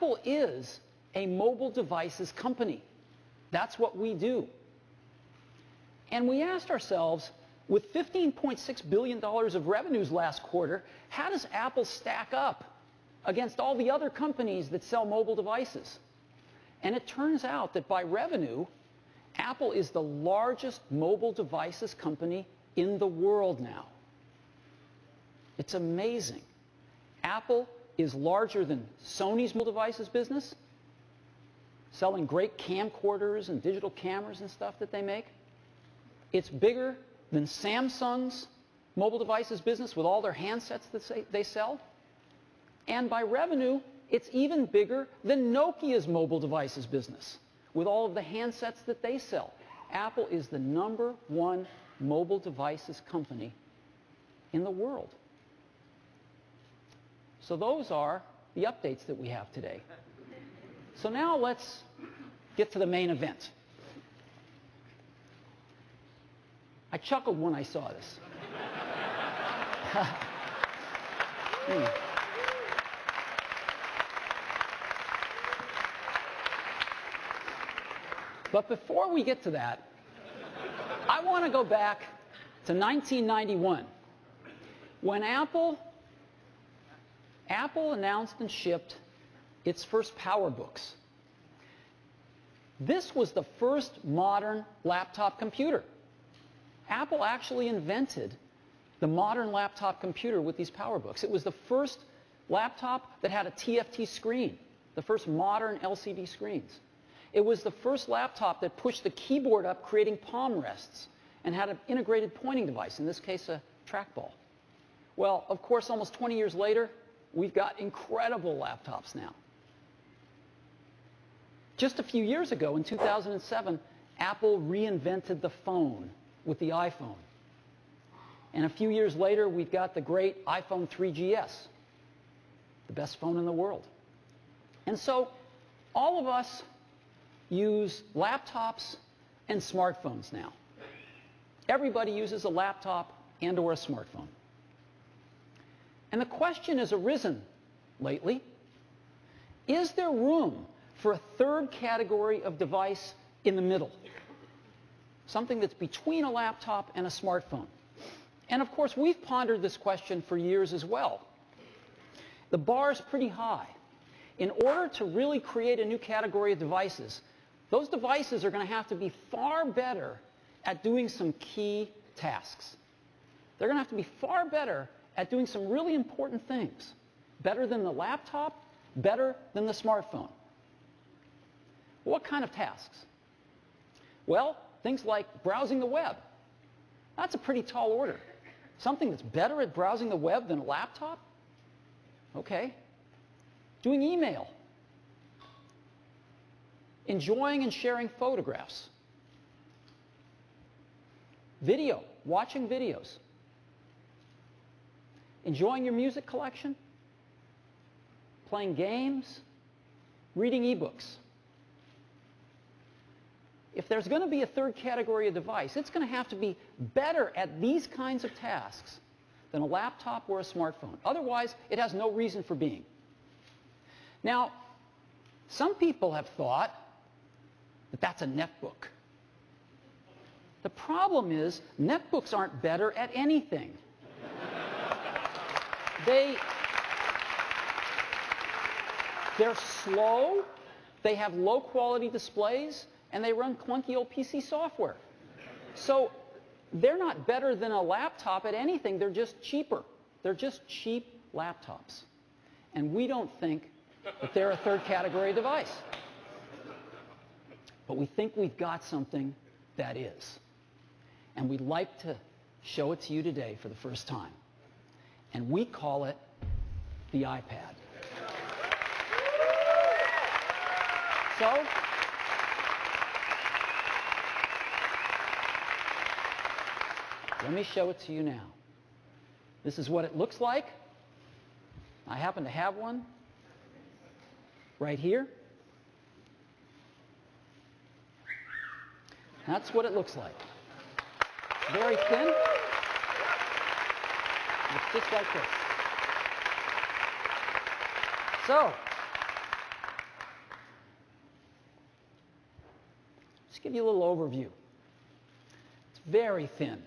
Apple is a mobile devices company. That's what we do. And we asked ourselves, with $15.6 billion of revenues last quarter, how does Apple stack up against all the other companies that sell mobile devices? And it turns out that by revenue, Apple is the largest mobile devices company in the world now. It's amazing. Apple is larger than Sony's mobile devices business, selling great camcorders and digital cameras and stuff that they make. It's bigger than Samsung's mobile devices business with all their handsets that they sell. And by revenue, it's even bigger than Nokia's mobile devices business with all of the handsets that they sell. Apple is the #1 mobile devices company in the world. So those are the updates that we have today. So now let's get to the main event. I chuckled when I saw this. But before we get to that, I want to go back to 1991 when Apple announced and shipped its first PowerBooks. This was the first modern laptop computer. Apple actually invented the modern laptop computer with these PowerBooks. It was the first laptop that had a TFT screen, the first modern LCD screens. It was the first laptop that pushed the keyboard up, creating palm rests, and had an integrated pointing device, in this case a trackball. Well, of course, almost 20 years later, we've got incredible laptops now. Just a few years ago, in 2007, Apple reinvented the phone with the iPhone. And a few years later, we've got the great iPhone 3GS, the best phone in the world. And so all of us use laptops and smartphones now. Everybody uses a laptop and or a smartphone. And the question has arisen lately, is there room for a third category of device in the middle? Something that's between a laptop and a smartphone. And of course, we've pondered this question for years as well. The bar is pretty high. In order to really create a new category of devices, those devices are going to have to be far better at doing some key tasks. They're going to have to be far better at doing some really important things. Better than the laptop, better than the smartphone. What kind of tasks? Well, things like browsing the web. That's a pretty tall order. Something that's better at browsing the web than a laptop? Okay. Doing email. Enjoying and sharing photographs. Video, watching videos. Enjoying your music collection. Playing games. Reading ebooks. If there's going to be a third category of device, it's going to have to be better at these kinds of tasks than a laptop or a smartphone. Otherwise, it has no reason for being. Now, some people have thought that that's a netbook. The problem is, netbooks aren't better at anything. They're slow, they have low quality displays, and they run clunky old PC software. So they're not better than a laptop at anything, they're just cheaper. They're just cheap laptops. And we don't think that they're a third category device. But we think we've got something that is. And we'd like to show it to you today for the first time. And we call it the iPad. So, let me show it to you now. This is what it looks like. I happen to have one right here. That's what it looks like. Very thin. It's just like this. So, Just give you a little overview. It's very thin.